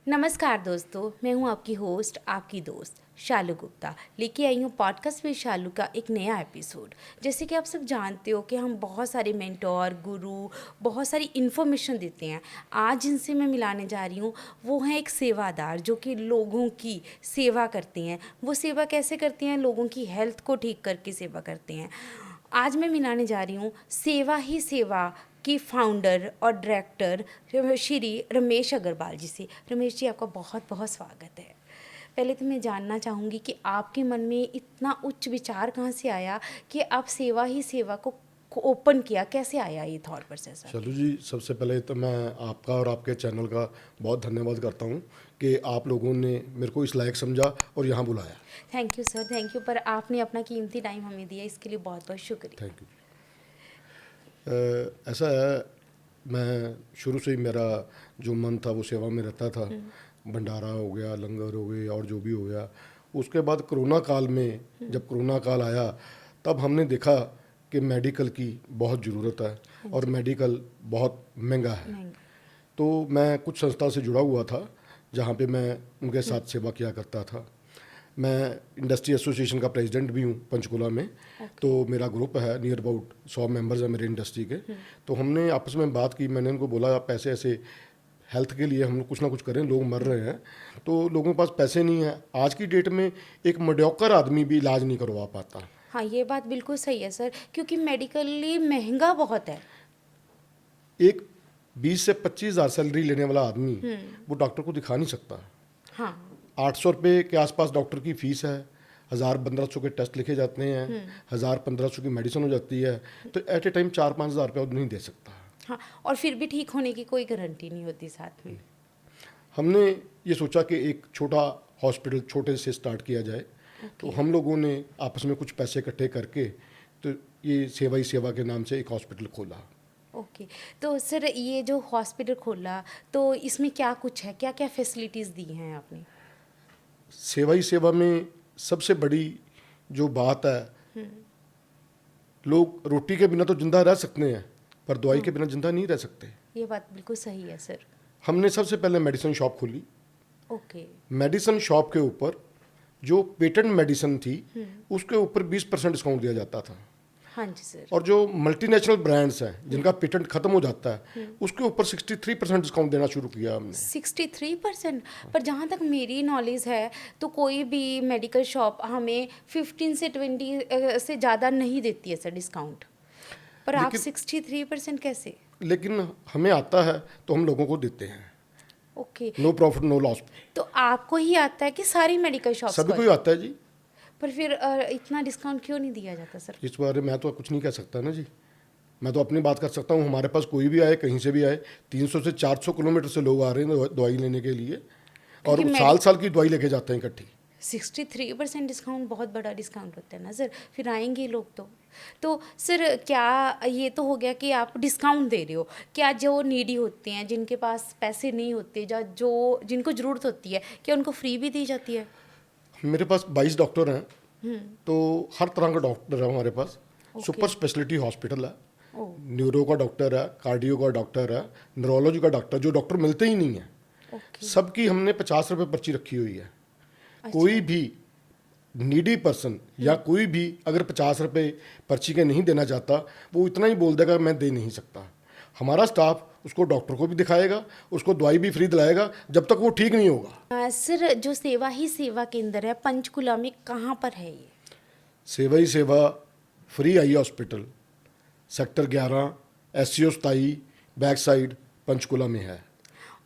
नमस्कार दोस्तों, मैं हूं आपकी होस्ट, आपकी दोस्त शालू गुप्ता। लेके आई हूं पॉडकास्ट विद शालू का एक नया एपिसोड। जैसे कि आप सब जानते हो कि हम बहुत सारे मेंटोर, गुरु, बहुत सारी इन्फॉर्मेशन देते हैं। आज जिनसे मैं मिलाने जा रही हूं वो हैं एक सेवादार जो कि लोगों की सेवा करते हैं। वो सेवा कैसे करते हैं? लोगों की हेल्थ को ठीक करके सेवा करते हैं। आज मैं मिलाने जा रही हूँ सेवा ही सेवा की फाउंडर और डायरेक्टर श्री रमेश अग्रवाल जी से। रमेश जी, आपका बहुत बहुत स्वागत है। पहले तो मैं जानना चाहूँगी कि आपके मन में इतना उच्च विचार कहाँ से आया कि आप सेवा ही सेवा को ओपन किया? कैसे आया ये थॉट प्रोसेस चलो आपके? जी, सबसे पहले तो मैं आपका और आपके चैनल का बहुत धन्यवाद करता हूँ कि आप लोगों ने मेरे को इस लायक समझा और यहाँ बुलाया। Thank you sir, thank you. पर आपने अपना कीमती टाइम हमें दिया, इसके लिए बहुत बहुत शुक्रिया। Thank you. ऐसा है, मैं शुरू से ही मेरा जो मन था वो सेवा में रहता था। भंडारा हो गया, लंगर हो गए और जो भी हो गया। उसके बाद कोरोना काल में, जब कोरोना काल आया तब हमने देखा कि मेडिकल की बहुत ज़रूरत है हाँ और जी। मेडिकल बहुत महंगा है। महंगा। तो मैं कुछ संस्था से जुड़ा हुआ था जहाँ पे मैं उनके साथ सेवा किया करता था। मैं इंडस्ट्री एसोसिएशन का प्रेसिडेंट भी हूँ पंचकुला में। तो ओके। मेरा ग्रुप है, नियर अबाउट 100 मेंबर्स हैं मेरे इंडस्ट्री के। तो हमने आपस में बात की, मैंने उनको बोला आप ऐसे ऐसे हेल्थ के लिए हम लोग कुछ ना कुछ करें, लोग मर रहे हैं। तो लोगों के पास पैसे नहीं है। आज की डेट में एक मेडियोकर आदमी भी इलाज नहीं करवा पाता। हाँ, ये बात बिल्कुल सही है सर, क्योंकि मेडिकली महंगा बहुत है। एक 20 से 25 हज़ार सैलरी लेने वाला आदमी वो डॉक्टर को दिखा नहीं सकता। हाँ। 800 रुपये के आसपास डॉक्टर की फ़ीस है। 1000-1500 के टेस्ट लिखे जाते हैं। 1000-1500 की मेडिसिन हो जाती है। तो एट ए टाइम 4-5 हज़ार रुपये वो नहीं दे सकता। हाँ, और फिर भी ठीक होने की कोई गारंटी नहीं होती साथ में। हमने ये सोचा कि एक छोटा हॉस्पिटल छोटे से स्टार्ट किया जाए। तो ओके। हम लोगों ने आपस में कुछ पैसे इकट्ठे करके तो ये सेवा ही सेवा के नाम से एक हॉस्पिटल खोला। ओके। तो सर, ये जो हॉस्पिटल खोला तो इसमें क्या कुछ है, क्या क्या फैसिलिटीज़ दी हैं आपने? सेवा ही सेवा में सबसे बड़ी जो बात है, लोग रोटी के बिना तो जिंदा रह सकते हैं पर दवाई के बिना जिंदा नहीं रह सकते। ये बात बिल्कुल सही है सर। हमने सबसे पहले मेडिसिन शॉप खोली। ओके। मेडिसिन शॉप के ऊपर जो पेटेंट मेडिसिन थी उसके ऊपर 20% डिस्काउंट दिया जाता था। हाँ जी सर। और जो मल्टीनेशनल ब्रांड्स हैं जिनका पेटेंट खत्म हो जाता है उसके ऊपर 63% डिस्काउंट देना शुरू किया हमने। 63%? पर जहाँ तक मेरी नॉलेज है तो कोई भी मेडिकल शॉप हमें 15 से 20 से ज़्यादा नहीं देती है सर डिस्काउंट। पर आप लेकिन 63% कैसे? लेकिन हमें आता है तो हम लोगों को देते हैं। Okay. No profit no loss. तो आपको ही आता है कि सारी मेडिकल शॉप्स सभी को? को ही आता है जी। पर फिर इतना डिस्काउंट क्यों नहीं दिया जाता सर? इस बारे में मैं तो कुछ नहीं कह सकता ना जी। मैं तो अपनी बात कर सकता हूँ। हमारे पास कोई भी आए, कहीं से भी आए, 300 से 400 किलोमीटर से लोग आ रहे हैं दवाई लेने के लिए क्योंकि और साल साल की दवाई लेके जाते हैं इकट्ठी। 63% डिस्काउंट बहुत बड़ा डिस्काउंट होता है ना सर, फिर आएंगे लोग तो सर, क्या ये तो हो गया कि आप डिस्काउंट दे रहे हो, क्या जो नीडी होते हैं, जिनके पास पैसे नहीं होते, या जो जिनको ज़रूरत होती है, क्या उनको फ्री भी दी जाती है? मेरे पास 22 डॉक्टर हैं। तो हर तरह का डॉक्टर है हमारे पास। ओके। सुपर स्पेशलिटी हॉस्पिटल है। ओ। न्यूरो का डॉक्टर है, कार्डियो का डॉक्टर है, न्यूरोलॉजी का डॉक्टर, जो डॉक्टर मिलते ही नहीं है। ओके। सबकी हमने 50 रुपये पर्ची रखी हुई है। अच्छा। कोई भी नीडी पर्सन या कोई भी अगर 50 रुपये पर्ची के नहीं देना चाहता, वो इतना ही बोल देगा मैं दे नहीं सकता। हमारा स्टाफ उसको डॉक्टर को भी दिखाएगा, उसको दवाई भी फ्री दिलाएगा जब तक वो ठीक नहीं होगा। सर, जो सेवा ही सेवा केंद्र है पंचकुला में, कहाँ पर है ये? सेवा ही सेवा free eye hospital sector 11 SCO 27 back side Panchkula में है।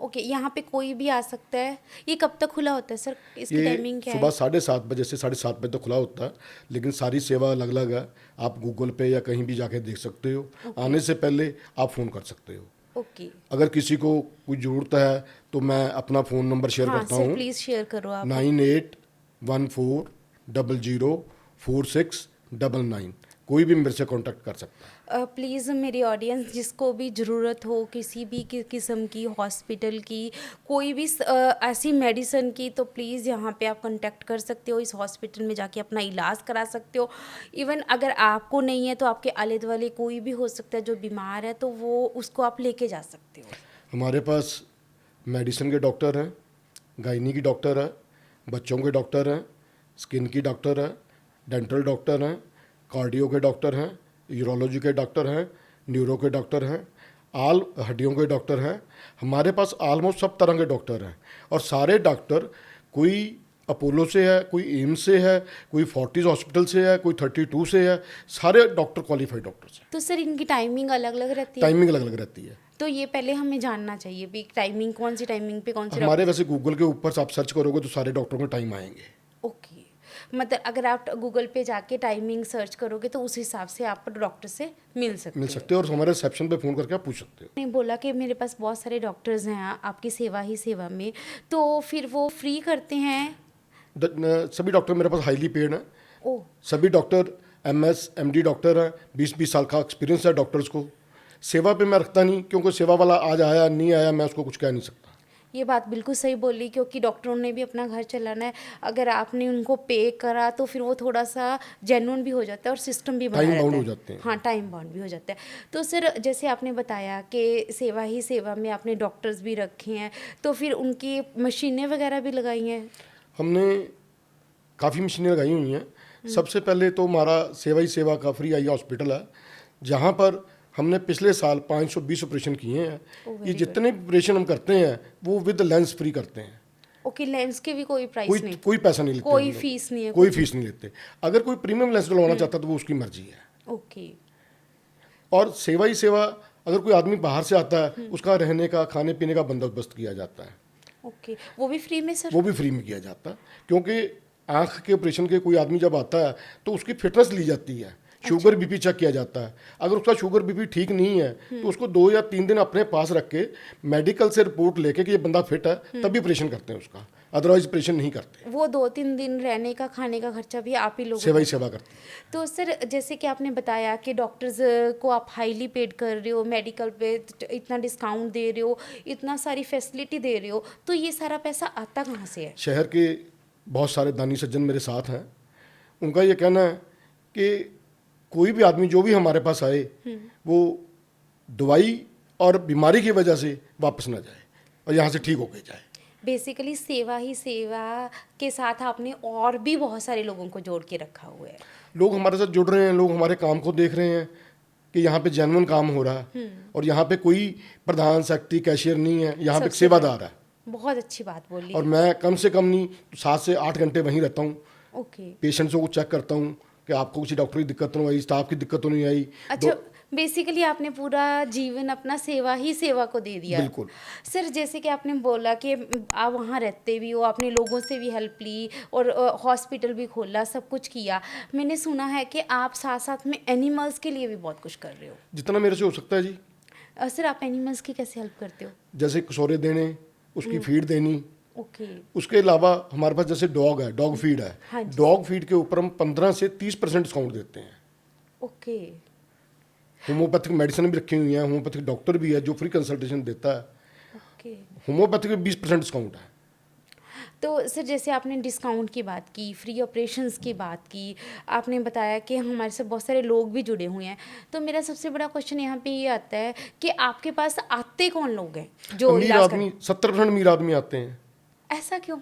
ओके, यहाँ पे कोई भी आ सकता है? ये कब तक खुला होता है सर? इसकी ये टाइमिंग क्या सुबह है? 7:30 बजे से 7:30 बजे तक खुला होता है, लेकिन सारी सेवा अलग अलग है। आप गूगल पे या कहीं भी जाके देख सकते हो। ओके। आने से पहले आप फ़ोन कर सकते हो। ओके। अगर किसी को कोई ज़रूरत है तो मैं अपना फ़ोन नंबर शेयर हाँ करता सर, हूँ। प्लीज़ शेयर करो आप। 9814004699। कोई भी मेरे से कांटेक्ट कर सकता है। प्लीज़ मेरी ऑडियंस, जिसको भी ज़रूरत हो किसी भी किस्म की, हॉस्पिटल की, कोई भी ऐसी मेडिसिन की, तो प्लीज़ यहाँ पे आप कांटेक्ट कर सकते हो। इस हॉस्पिटल में जाके अपना इलाज करा सकते हो। इवन अगर आपको नहीं है तो आपके आले दुआले कोई भी हो सकता है जो बीमार है, तो वो उसको आप लेके जा सकते हो। हमारे पास मेडिसिन के डॉक्टर हैं, गायनी की डॉक्टर है, बच्चों के डॉक्टर हैं, स्किन की डॉक्टर है, डेंटल डॉक्टर हैं, कार्डियो के डॉक्टर हैं, यूरोलॉजी के डॉक्टर हैं, न्यूरो के डॉक्टर हैं, आल हड्डियों के डॉक्टर हैं। हमारे पास ऑलमोस्ट सब तरह के डॉक्टर हैं और सारे डॉक्टर कोई अपोलो से है, कोई एम्स से है, कोई फोर्टिस हॉस्पिटल से है, कोई 32 से है, सारे डॉक्टर क्वालिफाइड डॉक्टर्स हैं। तो सर इनकी टाइमिंग अलग अलग रहती है? टाइमिंग अलग अलग रहती है। तो ये पहले हमें जानना चाहिए भी टाइमिंग, कौन सी टाइमिंग पे कौन से हमारे वैसे गूगल के ऊपर से आप सर्च करोगे तो सारे डॉक्टरों के टाइम आएंगे। ओके, मतलब अगर आप गूगल पे जाके टाइमिंग सर्च करोगे तो उस हिसाब से आप डॉक्टर से मिल सकते मिल हो। सकते हो और हमारे रिसेप्शन पे फ़ोन करके आप पूछ सकते हो। ने बोला कि मेरे पास बहुत सारे डॉक्टर्स हैं आपकी सेवा ही सेवा में, तो फिर वो फ्री करते हैं? सभी डॉक्टर मेरे पास हाईली पेड हैं। ओ, सभी डॉक्टर MS MD डॉक्टर हैं, 20-20 साल का एक्सपीरियंस है डॉक्टर्स को। सेवा पे मैं रखता नहीं, क्योंकि सेवा वाला आज आया नहीं आया मैं उसको कुछ कह नहीं सकता। ये बात बिल्कुल सही बोली, क्योंकि डॉक्टरों ने भी अपना घर चलाना है। अगर आपने उनको पे करा तो फिर वो थोड़ा सा जेन्युइन भी हो जाता है और सिस्टम भी बना टाइम रहता बाउंड है। हो जाते हैं। हाँ, टाइम बाउंड भी हो जाता है। तो सर जैसे आपने बताया कि सेवा ही सेवा में आपने डॉक्टर्स भी रखे हैं, तो फिर उनकी मशीनें वगैरह भी लगाई हैं? हमने काफ़ी मशीनें लगाई हुई हैं। सबसे पहले तो हमारा सेवा ही सेवा का फ्री आई हॉस्पिटल है, जहाँ पर हमने पिछले साल 520 ऑपरेशन किए हैं। ये very जितने ऑपरेशन हम करते हैं वो विद लेंस फ्री करते हैं। ओके, लेंस के भी कोई प्राइस कोई नहीं? कोई पैसा नहीं लेते कोई हम लोग। फीस नहीं है? कोई फीस नहीं लेते। अगर कोई प्रीमियम लेंस डलवाना चाहता है तो वो उसकी मर्जी है। ओके। और सेवा ही सेवा, अगर कोई आदमी बाहर से आता है उसका रहने का खाने पीने का बंदोबस्त किया जाता है, ओके, वो भी फ्री में सर? वो भी फ्री में किया जाता है। क्योंकि आँख के ऑपरेशन के कोई आदमी जब आता है तो उसकी फिटनेस ली जाती है, शुगर बीपी चेक किया जाता है। अगर उसका शुगर बीपी ठीक नहीं है तो उसको 2 या 3 दिन अपने पास रख के मेडिकल से रिपोर्ट लेके कि ये बंदा फिट है तभी ऑपरेशन करते हैं उसका, अदरवाइज ऑपरेशन नहीं करते। वो 2-3 दिन रहने का खाने का खर्चा भी आप ही लोग? सेवा ही सेवा करते हैं। तो सर जैसे कि आपने बताया कि डॉक्टर्स को आप हाईली पेड कर रहे हो, मेडिकल पे इतना डिस्काउंट दे रहे हो, इतना सारी फैसिलिटी दे रहे हो, तो ये सारा पैसा आता कहाँ से है? शहर के बहुत सारे दानी सज्जन मेरे साथ हैं। उनका ये कहना है कि कोई भी आदमी जो भी हमारे पास आए वो दवाई और बीमारी की वजह से वापस ना जाए और यहाँ से ठीक होके जाए। बेसिकली सेवा ही सेवा के साथ आपने और भी बहुत सारे लोगों को जोड़ के रखा हुआ है। लोग हमारे साथ जुड़ रहे हैं, लोग हमारे काम को देख रहे हैं कि यहाँ पे जेन्युइन काम हो रहा है और यहाँ पे कोई प्रधान सेक्रेटरी कैशियर नहीं है, यहाँ पे एक सबसे सेवादार है। बहुत अच्छी बात बोली। और मैं कम से कम नहीं 7 से 8 घंटे वहीं रहता हूँ, ओके, पेशेंट्सों को चेक करता हूँ कि आपको किसी डॉक्टर की दिक्कत तो नहीं आई, स्टाफ की दिक्कत तो नहीं आई। अच्छा, बेसिकली आपने पूरा जीवन अपना सेवा ही सेवा को दे दिया। बिल्कुल। सर जैसे कि आपने बोला कि आप वहाँ रहते भी हो, आपने लोगों से भी हेल्प ली और हॉस्पिटल भी खोला, सब कुछ किया। मैंने सुना है कि आप साथ साथ में एनिमल्स के लिए भी बहुत कुछ कर रहे हो। जितना मेरे से हो सकता है जी। सर आप एनिमल्स की कैसे हेल्प करते हो? जैसे कसौरे देने, उसकी फीड देनी। ओके। उसके अलावा हमारे पास जैसे डॉग है, डॉग फीड है। हाँ जी। डॉग फीड के ऊपर हम 15 से 30% डिस्काउंट देते हैं। ओके। होम्योपैथिक मेडिसिन भी रखी हुई है, होम्योपैथिक डॉक्टर भी है जो फ्री कंसल्टेशन देता है। ओके। होम्योपैथिक में 20% डिस्काउंट है। तो सर जैसे आपने डिस्काउंट की बात की, फ्री ऑपरेशंस की बात की, आपने बताया कि हमारे से बहुत सारे लोग भी जुड़े हुए हैं, तो मेरा सबसे बड़ा क्वेश्चन यहाँ पे ये आता है कि आपके पास आते कौन लोग हैं जो अमीर इलाज आदमी, 70% अमीर आदमी आते हैं। ऐसा क्यों?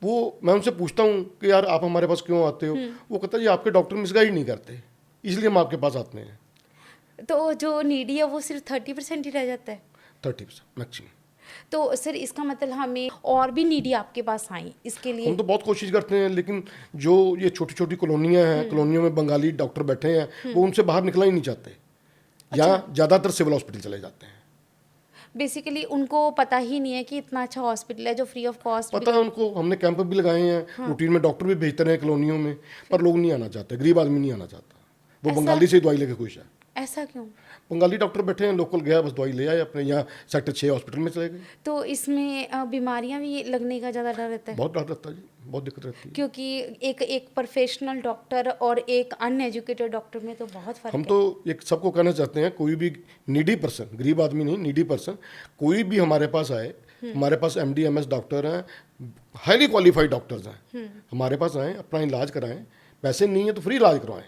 वो मैं उनसे पूछता हूँ कि यार आप हमारे पास क्यों आते हो? वो कहता है जी आपके डॉक्टर मिसगाइड नहीं करते, इसलिए हम आपके पास आते हैं। तो जो नीडी है वो सिर्फ 30% ही रह जाता है? 30% मैक्सिमम। तो सर इसका मतलब हमें और भी नीडी आपके पास आई इसके लिए? हम तो बहुत कोशिश करते हैं, लेकिन जो ये छोटी छोटी कॉलोनियाँ हैं, कॉलोनियों में बंगाली डॉक्टर बैठे हैं, वो उनसे बाहर निकलना ही नहीं चाहते। यहाँ ज़्यादातर सिविल हॉस्पिटल चले जाते हैं। बेसिकली उनको पता ही नहीं है कि इतना अच्छा हॉस्पिटल है जो फ्री ऑफ कॉस्ट। पता है उनको, हमने कैंप भी लगाए हैं, रूटीन में डॉक्टर भी भेजते रहे कॉलोनियों में, पर लोग नहीं आना चाहते, गरीब आदमी नहीं आना चाहता। वो बंगाली से दवाई लेके खुश है। ऐसा क्यों? बंगाली डॉक्टर बैठे हैं, लोकल गया बस दवाई ले आए, अपने यहाँ सेक्टर 6 हॉस्पिटल में चले गए। तो इसमें बीमारियां भी लगने का ज़्यादा डर रहता है? बहुत डर रहता है जी, बहुत दिक्कत रहती है। क्योंकि एक प्रोफेशनल डॉक्टर और एक अनएजुकेटेड डॉक्टर में तो बहुत फर्क हम है। तो एक सबको कहना चाहते हैं, कोई भी नीडी पर्सन, गरीब आदमी नहीं, नीडी पर्सन कोई भी हमारे पास आए, हमारे पास MD MS डॉक्टर हैं, हाईली क्वालिफाइड डॉक्टर्स हैं, हमारे पास आएँ, अपना इलाज कराएं। पैसे नहीं है तो फ्री इलाज करवाएं।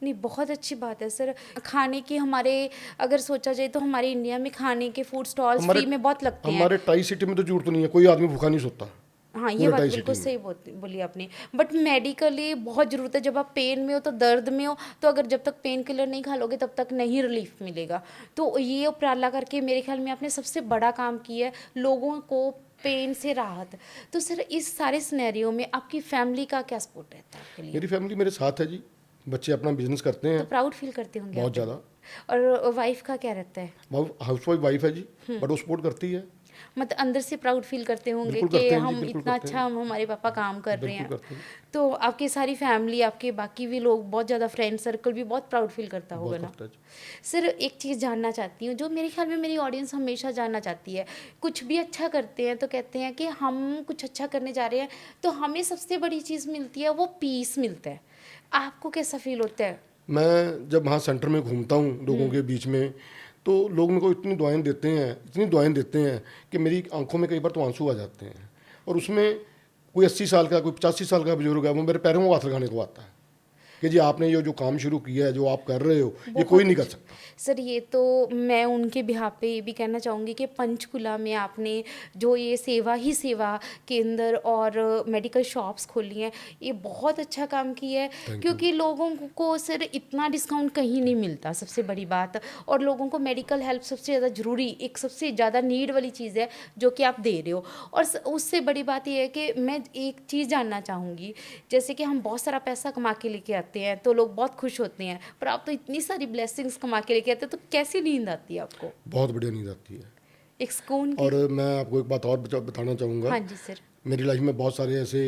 नहीं, बहुत अच्छी बात है सर। खाने की हमारे अगर सोचा जाए तो हमारे इंडिया में खाने के फूड स्टॉल्स फ्री में बहुत लगते हैं। हमारे ट्राई सिटी में तो जरूरत नहीं है, कोई आदमी भूखा नहीं सोता। हाँ, ये पूरे बात टाई बिल्कुल सिटी में। सही बोली आपने। बट मेडिकली बहुत ज़रूरत है, जब आप पेन में हो तो दर्द में हो, तो अगर जब तक पेन किलर नहीं खा लोगे तब तक नहीं रिलीफ मिलेगा। तो ये उपराला करके मेरे ख्याल में आपने सबसे बड़ा काम किया है, लोगों को पेन से राहत। तो सर इस सारे सिनेरियो में आपकी फैमिली का क्या सपोर्ट रहता है आपके लिए? मेरी फैमिली मेरे साथ है जी, बच्चे अपना बिजनेस करते तो हैं। प्राउड फील करते होंगे आप बहुत पे। ज़्यादा। और वाइफ का क्या रहता है? वो हाउस वाइफ है जी, बट वो सपोर्ट करती है। मतलब अंदर से प्राउड फील करते होंगे बिल्कुल कि करते हैं जी, हम बिल्कुल इतना करते अच्छा, हैं। हम हमारे पापा काम कर रहे बिल्कुल हैं। करते हैं। तो आपकी सारी फैमिली, आपके बाकी भी लोग, बहुत ज़्यादा फ्रेंड सर्कल भी बहुत प्राउड फील करता होगा बहुत ना? करता है जी। सर एक चीज़ जानना चाहती हूँ, जो मेरे ख्याल में मेरी ऑडियंस हमेशा जानना चाहती है। कुछ भी अच्छा करते हैं तो कहते हैं कि हम कुछ अच्छा करने जा रहे हैं, तो हमें सबसे बड़ी चीज़ मिलती है, वो पीस मिलता है। आपको कैसा फील होता है? मैं जब वहाँ सेंटर में घूमता हूँ लोगों के बीच में, तो लोग मेरे को इतनी दुआएं देते हैं, इतनी दुआएं देते हैं कि मेरी आंखों में कई बार तो आंसू आ जाते हैं। और उसमें कोई 80 साल का, कोई 85 साल का बुजुर्ग है, वो मेरे पैरों में हाथ लगाने को आता है कि जी आपने ये जो काम शुरू किया है, जो आप कर रहे हो, ये कोई बहुत नहीं कर अच्छा। सकता। सर ये तो मैं उनके बिहाफ पे ये भी कहना चाहूँगी कि पंचकुला में आपने जो ये सेवा ही सेवा केंद्र और मेडिकल शॉप्स खोली हैं, ये बहुत अच्छा काम किया है। Thank you. क्योंकि लोगों को सर इतना डिस्काउंट कहीं नहीं मिलता, सबसे बड़ी बात। और लोगों को मेडिकल हेल्प सबसे ज़्यादा ज़रूरी, एक सबसे ज़्यादा नीड वाली चीज़ है जो कि आप दे रहे हो। और उससे बड़ी बात ये है कि मैं एक चीज़ जानना चाहूँगी, जैसे कि हम बहुत सारा पैसा कमा के लेके आते हैं तो लोग बहुत खुश होते हैं, पर आप तो इतनी सारी ब्लेसिंग्स कमा के लेके आते हो, तो कैसी नींद आती है आपको? बहुत बढ़िया नींद आती है। एक सुकून की। और मैं आपको एक बात और बताना चाहूँगा। हाँ जी सर। मेरी लाइफ में बहुत सारे ऐसे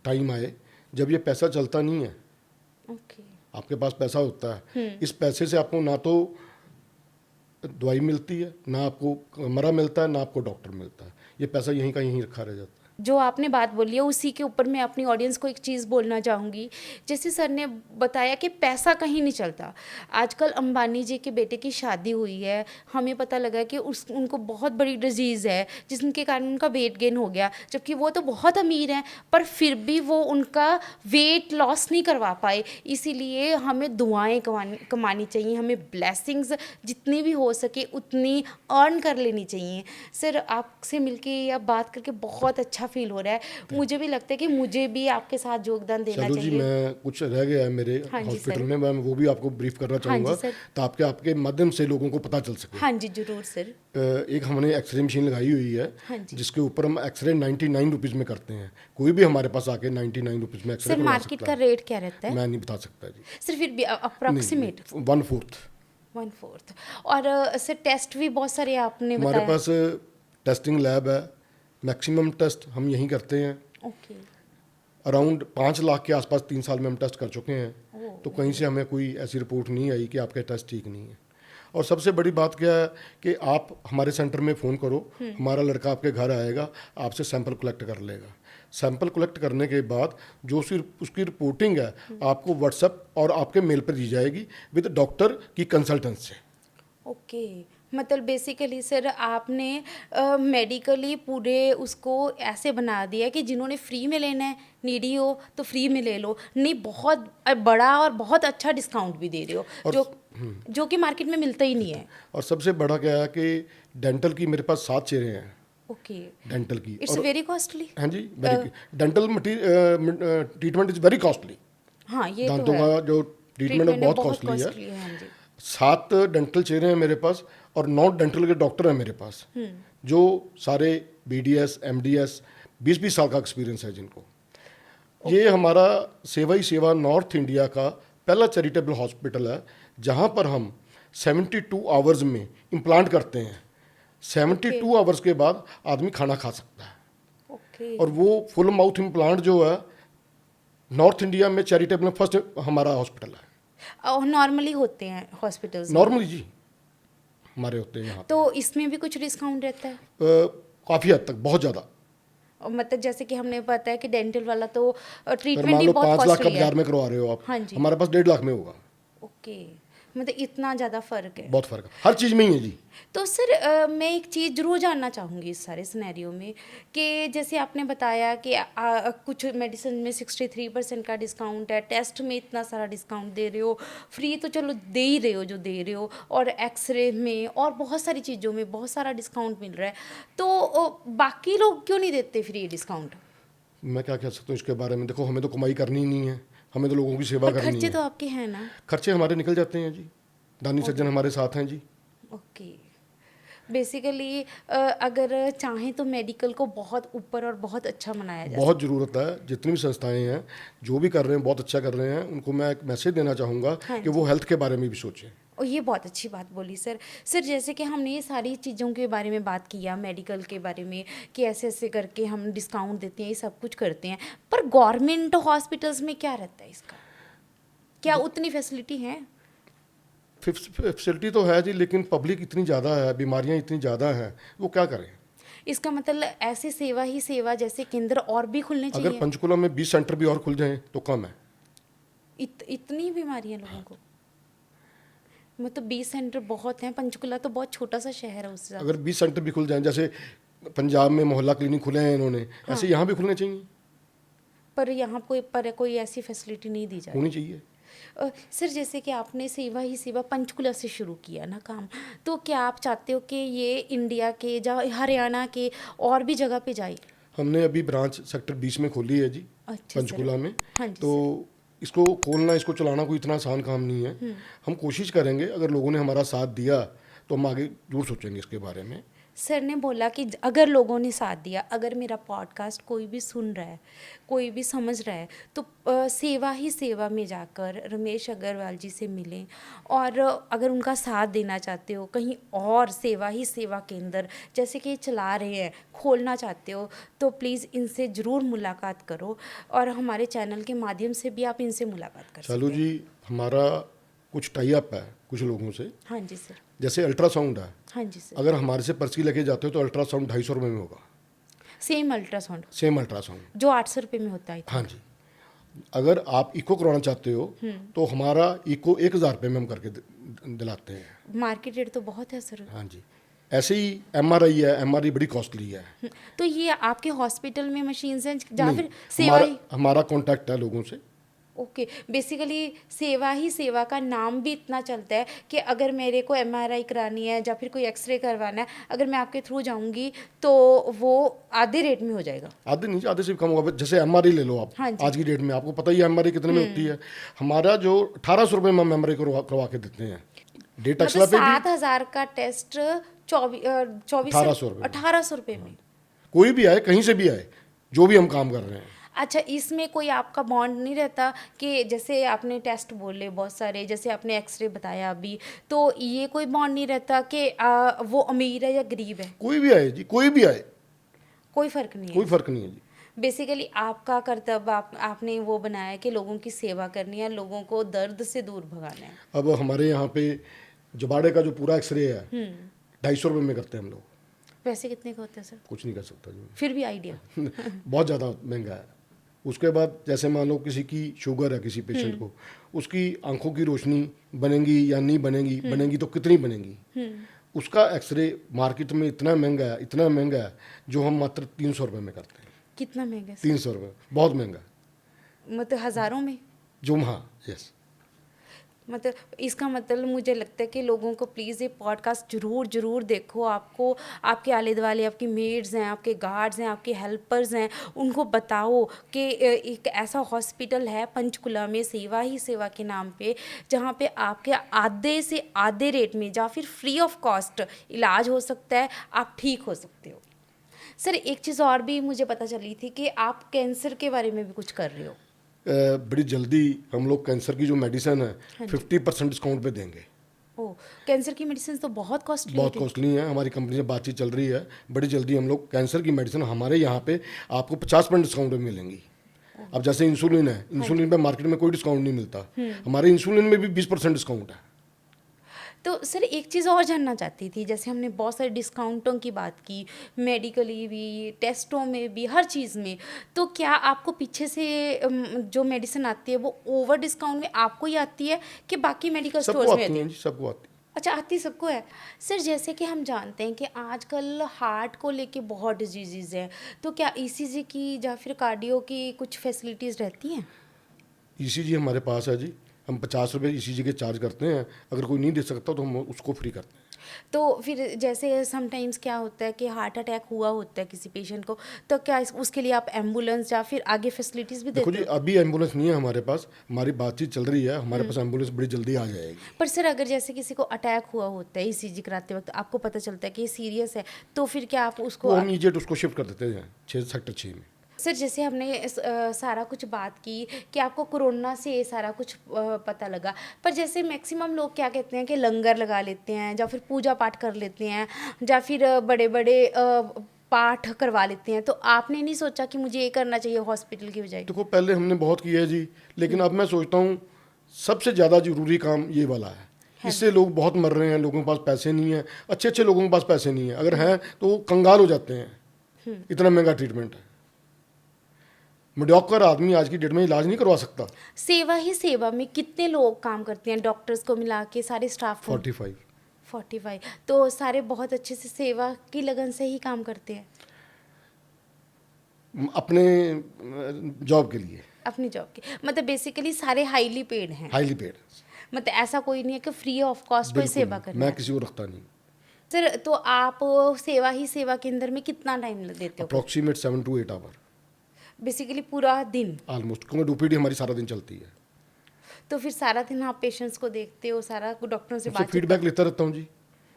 टाइम आए जब ये पैसा चलता नहीं है। ओके। आपके पास पैसा होता है, इस पैसे से आपको ना तो दवाई मिलती है, ना आपको कमरा मिलता है, ना आपको डॉक्टर मिलता है। ये पैसा यहीं का यहीं रखा रह जाता है। जो आपने बात बोली है उसी के ऊपर मैं अपनी ऑडियंस को एक चीज़ बोलना चाहूँगी। जैसे सर ने बताया कि पैसा कहीं नहीं चलता। आजकल अंबानी जी के बेटे की शादी हुई है, हमें पता लगा कि उनको बहुत बड़ी डिजीज़ है जिसके कारण उनका वेट गेन हो गया, जबकि वो तो बहुत अमीर हैं, पर फिर भी वो उनका वेट लॉस नहीं करवा पाए। इसीलिए हमें दुआएं कमानी चाहिए, हमें ब्लेसिंग्स जितनी भी हो सके उतनी अर्न कर लेनी चाहिए। सर आपसे मिलके या बात करके बहुत अच्छा फील हो रहा है। मुझे भी लगता है कि मुझे भी आपके साथ योगदान देना चलो जी, चाहिए। मैं कुछ रह गया है मेरे हाँ जी हॉस्पिटल सर। में, मैं वो भी आपको ब्रीफ करना हाँ जी चाहूँगा सर। ताकि आपके माध्यम से लोगों को पता चल सके। हाँ जी ज़रूर सर। एक हमने एक्सरे मशीन लगाई हुई है, हाँ जी जिसके ऊपर हम एक्सरे 99 रुपीज़ में करते हैं। कोई भी हमारे पास आके 99 रुपीज़ में एक्सरे सर, करवा मार्केट सकता का है। रेट क्या रहता है? मैं नहीं बता सकता जी। सर फिर भी अप्रॉक्सीमेट। नहीं, 1/4। 1/4। और सर टेस्ट भी बहुत सारे आपने हमारे बताया। पास टेस्टिंग लैब है, मैक्सिमम टेस्ट हम यहीं करते हैं। ओके। अराउंड 5 लाख के आसपास 3 साल में हम टेस्ट कर चुके हैं। ओह, तो कहीं से हमें कोई ऐसी रिपोर्ट नहीं आई कि आपके टेस्ट ठीक नहीं है। और सबसे बड़ी बात क्या है कि आप हमारे सेंटर में फ़ोन करो, हमारा लड़का आपके घर आएगा, आपसे सैंपल कलेक्ट कर लेगा। सैंपल कलेक्ट करने के बाद जो उसकी रिपोर्टिंग है आपको व्हाट्सएप और आपके मेल पर दी जाएगी विद डॉक्टर की कंसल्टेंस से। ओके। मतलब बेसिकली सर आपने मेडिकली पूरे उसको ऐसे बना दिया कि जिन्होंने फ्री में लेना है, नीडी हो तो फ्री में ले लो, नहीं बहुत बड़ा और बहुत अच्छा डिस्काउंट भी दे रहे हो, और जो कि मार्केट में मिलता ही नहीं है। और सबसे बड़ा क्या है कि डेंटल की मेरे पास 7 चेहरे हैं। ओके। डेंटल की इट्स और वेरी कॉस्टली। हाँ जी, dental treatment is very costly. हाँ ये तो दांतों है। का जो ट्रीटमेंट है ट्रीटमेंट बहुत कॉस्टली है। है। हाँ जी। 7 डेंटल चेहरे हैं मेरे पास और 9 डेंटल के डॉक्टर हैं मेरे पास, जो सारे BDS MDS 20-20 साल का एक्सपीरियंस है जिनको। ये हमारा सेवा ही सेवा नॉर्थ इंडिया का पहला चैरिटेबल हॉस्पिटल है जहाँ पर हम 72 आवर्स में इम्प्लांट करते हैं। 72 आवर्स के बाद आदमी खाना खा सकता है। ओके। और वो फुल माउथ इम्प्लांट जो है नॉर्थ इंडिया में चैरिटेबल में फर्स्ट हमारा हॉस्पिटल है। और नॉर्मली होते हैं हॉस्पिटल्स में, नॉर्मली जी हमारे होते हैं यहाँ तो इसमें भी कुछ डिस्काउंट रहता है? काफ़ी हद तक, बहुत ज़्यादा। और मतलब जैसे कि हमने पता है कि डेंटल वाला तो अगर ट्रीटमेंट मान ही लो बहुत 5 लाख का कॉस्टली है। बाजार में करवा रहे हो आप, हाँ जी। हमारे पास 1.5 लाख में होगा। ओके। मतलब इतना ज़्यादा फ़र्क है। बहुत फर्क है, हर चीज़ में ही है जी। तो सर मैं एक चीज़ ज़रूर जानना चाहूँगी इस सारे सिनेरियो में कि जैसे आपने बताया कि कुछ मेडिसिन में 63% का डिस्काउंट है, टेस्ट में इतना सारा डिस्काउंट दे रहे हो, फ्री तो चलो दे ही रहे हो जो दे रहे हो, और एक्सरे में और बहुत सारी चीज़ों में बहुत सारा डिस्काउंट मिल रहा है, तो बाकी लोग क्यों नहीं देते फ्री डिस्काउंट? मैं क्या कह सकता हूँ इसके बारे में। देखो, हमें तो कमाई करनी ही नहीं है, हमें तो लोगों की सेवा पर करनी खर्चे है। तो आपके हैं ना। खर्चे हमारे निकल जाते हैं जी, दानी सज्जन हमारे साथ हैं जी। ओके। बेसिकली अगर चाहें तो मेडिकल को बहुत ऊपर और बहुत अच्छा बनाया जा बहुत ज़रूरत है, जितनी भी संस्थाएं हैं जो भी कर रहे हैं बहुत अच्छा कर रहे हैं, उनको मैं एक मैसेज देना चाहूँगा हाँ कि वो जी। हेल्थ के बारे में भी सोचें। और ये बहुत अच्छी बात बोली सर। सर जैसे कि हमने ये सारी चीज़ों के बारे में बात किया, मेडिकल के बारे में कि ऐसे ऐसे करके हम डिस्काउंट देते हैं, ये सब कुछ करते हैं, पर गवर्नमेंट हॉस्पिटल्स में क्या रहता है इसका? क्या उतनी फैसिलिटी है? फैसिलिटी तो है जी, लेकिन पब्लिक इतनी ज़्यादा है, बीमारियां इतनी ज़्यादा हैं, वो क्या करें। इसका मतलब ऐसे सेवा ही सेवा जैसे केंद्र और भी खुलने अगर चाहिए। पंचकुला में 20 सेंटर भी और खुल जाएं तो कम है। इतनी बीमारियां लोगों को, मतलब 20 सेंटर बहुत हैं, पंचकुला तो बहुत छोटा सा शहर है उस हिसाब अगर 20 सेंटर भी खुल जाएं, जैसे पंजाब में मोहल्ला क्लिनिक खुले हैं इन्होंने, हाँ। ऐसे यहाँ भी खुलने चाहिए, पर यहाँ कोई ऐसी फैसिलिटी नहीं दी जा रही। होनी चाहिए। सर जैसे कि आपने सेवा ही सेवा पंचकुला से शुरू किया ना काम, तो क्या आप चाहते हो कि ये इंडिया के या हरियाणा के और भी जगह पे जाए? हमने अभी ब्रांच सेक्टर 20 में खोली है जी, अच्छा पंचकुला सर। में। हाँ जी तो सर। इसको खोलना, इसको चलाना कोई इतना आसान काम नहीं है। हम कोशिश करेंगे, अगर लोगों ने हमारा साथ दिया तो हम आगे जरूर सोचेंगे इसके बारे में। सर ने बोला कि अगर लोगों ने साथ दिया, अगर मेरा पॉडकास्ट कोई भी सुन रहा है, कोई भी समझ रहा है, तो सेवा ही सेवा में जाकर रमेश अग्रवाल जी से मिलें, और अगर उनका साथ देना चाहते हो कहीं और सेवा ही सेवा केंद्र जैसे कि चला रहे हैं, खोलना चाहते हो, तो प्लीज़ इनसे ज़रूर मुलाकात करो, और हमारे चैनल के माध्यम से भी आप इनसे मुलाकात कर चालू सकते हैं। जी, हमारा कुछ टाई अप है कुछ लोगों से, हाँ जी सर। जैसे अल्ट्रासाउंड है। हाँ जी सर। अगर हमारे से पर्ची लेके जाते हो तो अल्ट्रासाउंड 250 रुपये में होगा, सेम अल्ट्रासाउंड सेम अल्ट्रासाउंड। जो 800 रुपये में होता है। हाँ जी। अगर आप इको करवाना चाहते हो तो हमारा इको 1000 रुपये में हम करके दिलाते हैं। मार्केट रेट तो बहुत है सर। हाँ जी। ऐसे ही एमआरआई है, एमआरआई बड़ी कॉस्टली है। तो ये आपके हॉस्पिटल में मशीन्स हैं या नहीं, फिर सेवा हमारा ही? हमारा कॉन्टैक्ट है लोगों से। ओके। बेसिकली सेवा ही सेवा का नाम भी इतना चलता है कि अगर मेरे को एमआरआई करानी है या फिर कोई एक्सरे करवाना है, अगर मैं आपके थ्रू जाऊंगी तो वो आधे रेट में हो जाएगा। आधे नहीं, आधे से भी कम होगा। जैसे एमआरआई ले लो आप, हाँ जी। आज की डेट में आपको पता ही है एमआरआई कितने में होती है। हमारा जो 1800 रुपये में हम एमआरआई करवा के देते हैं। डेट एक्सला मतलब पे भी 7,000 का टेस्ट 24 1800 रुपये में। 1800 रुपये में। कोई भी आए, कहीं से भी आए, जो भी हम काम कर रहे हैं। अच्छा, इसमें कोई आपका बॉन्ड नहीं रहता कि जैसे आपने टेस्ट बोले बहुत सारे, जैसे आपने एक्सरे बताया अभी, तो ये कोई बॉन्ड नहीं रहता कि वो अमीर है या गरीब है? कोई भी आए जी, कोई भी आए, कोई फ़र्क नहीं कोई है। फर्क नहीं है जी। बेसिकली आपका कर्तव्य आपने वो बनाया है कि लोगों की सेवा करनी है, लोगों को दर्द से दूर भगाना है। अब हमारे यहाँ पे जबाड़े का जो पूरा एक्सरे है 250 रुपये में करते हैं हम लोग। पैसे कितने का होता है सर? कुछ नहीं कर सकता जी। फिर भी आइडिया। बहुत ज़्यादा महंगा है। उसके बाद जैसे मान लो किसी की शुगर है, किसी पेशेंट को, उसकी आंखों की रोशनी बनेगी या नहीं बनेगी, बनेगी तो कितनी बनेगी, उसका एक्सरे मार्केट में इतना महंगा है, इतना महंगा है, जो हम मात्र 300 रुपये में करते हैं। कितना महंगा है सर? 300 रुपये बहुत महंगा। मतलब हज़ारों में? जो हाँ, यस। मतलब इसका मतलब मुझे लगता है कि लोगों को प्लीज़ ये पॉडकास्ट ज़रूर देखो। आपको आपके आले दुआले आपकी मेड्स हैं, आपके गार्ड्स हैं, आपके हेल्पर्स हैं, उनको बताओ कि एक ऐसा हॉस्पिटल है पंचकुला में सेवा ही सेवा के नाम पे, जहाँ पे आपके आधे से आधे रेट में या फिर फ्री ऑफ कॉस्ट इलाज हो सकता है, आप ठीक हो सकते हो। सर एक चीज़ और भी मुझे पता चली थी कि आप कैंसर के बारे में भी कुछ कर रहे हो। बड़ी जल्दी हम लोग कैंसर की जो मेडिसिन है 50% डिस्काउंट पे देंगे। ओह, कैंसर की मेडिसिन तो बहुत कॉस्टली बहुत कॉस्टली है। हमारी कंपनी से बातचीत चल रही है, बड़ी जल्दी हम लोग कैंसर की मेडिसिन हमारे यहाँ पे आपको 50% डिस्काउंट में मिलेंगी। अब जैसे इंसुलिन है, इंसुलिन पे मार्केट में कोई डिस्काउंट नहीं मिलता, हमारे इंसुलिन में भी 20% डिस्काउंट है। तो सर एक चीज़ और जानना चाहती थी, जैसे हमने बहुत सारे डिस्काउंटों की बात की, मेडिकली भी, टेस्टों में भी, हर चीज़ में, तो क्या आपको पीछे से जो मेडिसिन आती है वो ओवर डिस्काउंट में आपको ही आती है कि बाकी मेडिकल सबको स्टोर्स में आती आती हैं है? जी, सबको आती है। अच्छा, आती सबको है। सर जैसे कि हम जानते हैं कि आजकल हार्ट को लेके बहुत डिजीज़ हैं, तो क्या ईसीजी की या फिर कार्डियो की कुछ फैसिलिटीज़ रहती हैं? ईसीजी हमारे पास है जी, हम 50 रुपये ईसीजी के चार्ज करते हैं। अगर कोई नहीं दे सकता तो हम उसको फ्री करते हैं। तो फिर जैसे समटाइम्स क्या होता है कि हार्ट अटैक हुआ होता है किसी पेशेंट को, तो क्या उसके लिए आप एम्बुलेंस या फिर आगे फैसिलिटीज़ भी देखो देते जी, हो? अभी एम्बुलेंस नहीं है हमारे पास, हमारी बातचीत चल रही है, हमारे पास एम्बुलेंस बड़ी जल्दी आ जाएगी। पर सर अगर जैसे किसी को अटैक हुआ होता है ईसीजी कराते वक्त, आपको पता चलता है कि ये सीरियस है, तो फिर क्या आप उसको वो हम इमीडिएट उसको शिफ्ट कर देते हैं सेक्टर 6 में। सर जैसे हमने सारा कुछ बात की कि आपको कोरोना से ये सारा कुछ पता लगा, पर जैसे मैक्सिमम लोग क्या कहते हैं कि लंगर लगा लेते हैं या फिर पूजा पाठ कर लेते हैं या फिर बड़े बड़े पाठ करवा लेते हैं, तो आपने नहीं सोचा कि मुझे ये करना चाहिए हॉस्पिटल की बजाय? देखो पहले हमने बहुत किया है जी, लेकिन अब मैं सोचता हूँ सबसे ज़्यादा जरूरी काम ये वाला है। इससे लोग बहुत मर रहे हैं, लोगों के पास पैसे नहीं है, अच्छे अच्छे लोगों के पास पैसे नहीं है, अगर हैं तो वो कंगाल हो जाते हैं, इतना महंगा ट्रीटमेंट है। मीडियोकर आदमी आज की डेट में इलाज नहीं करवा सकता। सेवा ही सेवा में कितने लोग काम करते हैं, डॉक्टर्स को मिला के सारे स्टाफ को? 45। 45। तो सारे बहुत अच्छे से सेवा की लगन से ही काम करते हैं अपने जॉब के लिए अपनी जॉब के, मतलब बेसिकली सारे हाईली पेड हैं, हाईली पेड। मतलब ऐसा कोई नहीं है कि फ्री ऑफ कॉस्ट कोई सेवा करना मैं है। किसी को रखता नहीं। सर तो आप सेवा ही सेवा के अंदर में कितना टाइम देते हो? अप्रॉक्सीमेट 7 to 8 आवर बेसिकली पूरा दिन? ऑलमोस्ट, क्योंकि ओपीडी हमारी सारा दिन चलती है। तो फिर सारा दिन आप पेशेंट्स को देखते हो, सारा डॉक्टरों से उससे बातचीत? फीडबैक लेता रहता हूँ जी।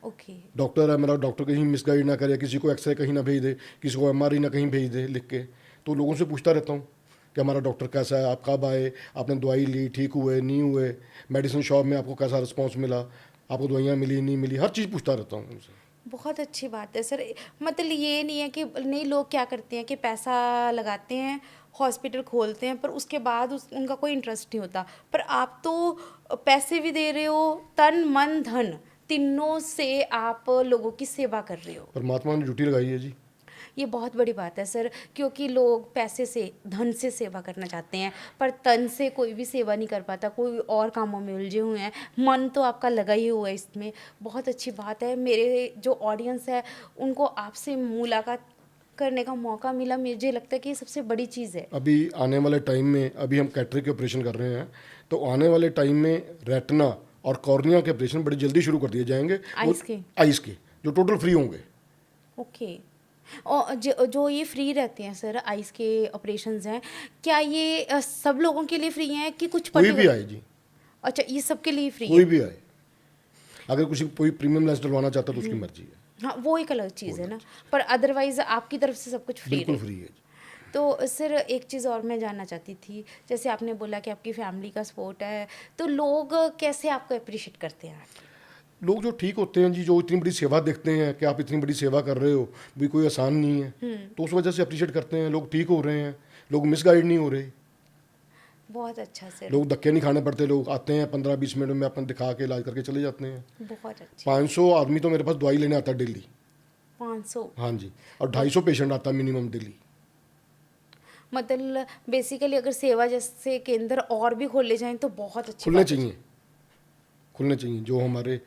ओके। डॉक्टर है मेरा, डॉक्टर कहीं मिसगाइड ना करे, किसी को एक्सरे कहीं ना भेज दे, किसी को एमआरआई ना कहीं भेज दे लिख के, तो लोगों से पूछता रहता हूँ कि हमारा डॉक्टर कैसा है, आप कब आए, आपने दवाई ली, ठीक हुए नहीं हुए, मेडिसिन शॉप में आपको कैसा रिस्पॉन्स मिला, आपको दवाइयाँ मिली नहीं मिली, हर चीज़ पूछता रहता हूँ उनसे। बहुत अच्छी बात है सर। मतलब ये नहीं है कि नहीं, लोग क्या करते हैं कि पैसा लगाते हैं, हॉस्पिटल खोलते हैं, पर उसके बाद उनका कोई इंटरेस्ट नहीं होता। पर आप तो पैसे भी दे रहे हो, तन मन धन तीनों से आप लोगों की सेवा कर रहे हो। परमात्मा ने ड्यूटी लगाई है जी। ये बहुत बड़ी बात है सर, क्योंकि लोग पैसे से, धन से सेवा करना चाहते हैं, पर तन से कोई भी सेवा नहीं कर पाता, कोई और कामों में उलझे हुए हैं। मन तो आपका लगा ही हुआ है इसमें, बहुत अच्छी बात है। मेरे जो ऑडियंस है उनको आपसे मुलाकात करने का मौका मिला, मुझे लगता है कि ये सबसे बड़ी चीज़ है। अभी आने वाले टाइम में, अभी हम कैटरेक्ट के ऑपरेशन कर रहे हैं, तो आने वाले टाइम में रेटिना और कॉर्निया के ऑपरेशन बड़ी जल्दी शुरू कर दिए जाएंगे। आइस के जो टोटल फ्री होंगे। ओके। और जो ये फ्री रहते हैं सर, आइस के ऑपरेशंस हैं, क्या ये सब लोगों के लिए फ्री हैं कि कुछ कोई भी आए जी। अच्छा, ये सबके लिए फ्री कोई है? भी आए, अगर किसी कोई प्रीमियम लेंस डलवाना चाहता है तो उसकी मर्जी है। हाँ, वो एक अलग चीज़ है ना, पर अदरवाइज आपकी तरफ से सब कुछ फ्री बिल्कुल है। फ्री है। तो सर एक चीज़ और मैं जानना चाहती थी, जैसे आपने बोला कि आपकी फैमिली का सपोर्ट है, तो लोग कैसे आपको अप्रिशिएट करते हैं? लोग जो ठीक होते हैं जी, जो इतनी बड़ी सेवा देखते हैं कि आप इतनी बड़ी सेवा कर रहे हो, भी कोई आसान नहीं है, तो उस वजह से अप्रिशिएट करते हैं। लोग ठीक हो रहे हैं, लोग मिसगाइड नहीं हो रहे, बहुत अच्छा सर, लोग धक्के नहीं खाने पड़ते, लोग आते हैं 15-20 मिनट में अपन दिखा के इलाज करके चले जाते हैं। बहुत अच्छा। 500 आदमी तो मेरे पास दवाई लेने आता है डेली। 500? हाँ जी, और 250 पेशेंट आता है मिनिमम डेली। मतलब बेसिकली अगर सेवा जैसे केंद्र और भी खोले जाएं तो बहुत अच्छी खुलने बात है। चाहिए, खुलने चाहिए जो हमारे।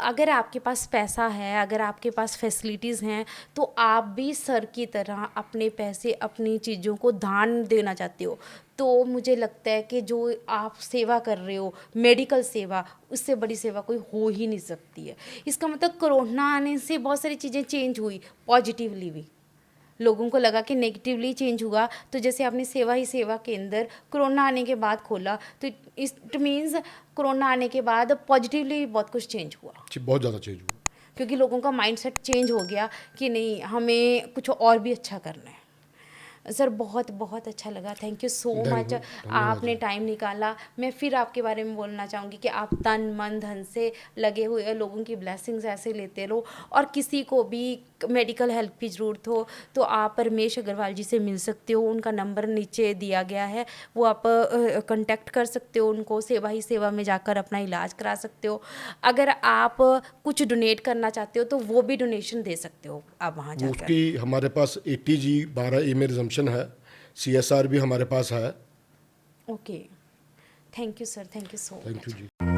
अगर आपके पास पैसा है, अगर आपके पास फैसिलिटीज़ हैं, तो आप भी सर की तरह अपने पैसे, अपनी चीज़ों को दान देना चाहते हो, तो मुझे लगता है कि जो आप सेवा कर रहे हो, मेडिकल सेवा, उससे बड़ी सेवा कोई हो ही नहीं सकती है। इसका मतलब कोरोना आने से बहुत सारी चीज़ें चेंज हुई, पॉजिटिवली भी। लोगों को लगा कि नेगेटिवली चेंज हुआ, तो जैसे आपने सेवा ही सेवा केंद्र कोरोना आने के बाद खोला, तो इट मीन्स कोरोना आने के बाद पॉजिटिवली बहुत कुछ चेंज हुआ, बहुत ज़्यादा चेंज हुआ, क्योंकि लोगों का माइंडसेट चेंज हो गया कि नहीं, हमें कुछ और भी अच्छा करना है। सर बहुत बहुत अच्छा लगा, थैंक यू सो मच, आपने टाइम निकाला। मैं फिर आपके बारे में बोलना चाहूँगी कि आप तन मन धन से लगे हुए, लोगों की ब्लेसिंग्स ऐसे लेते रहो, और किसी को भी मेडिकल हेल्प की ज़रूरत हो तो आप रमेश अग्रवाल जी से मिल सकते हो। उनका नंबर नीचे दिया गया है, वो आप कांटेक्ट कर सकते हो उनको, सेवा ही सेवा में जाकर अपना इलाज करा सकते हो। अगर आप कुछ डोनेट करना चाहते हो तो वो भी डोनेशन दे सकते हो आप वहाँ जाकर। उसकी हमारे पास 80G 12A में रिजम्पशन है, CSR भी हमारे पास है। Okay, thank you sir, thank you so much. Thank you ji.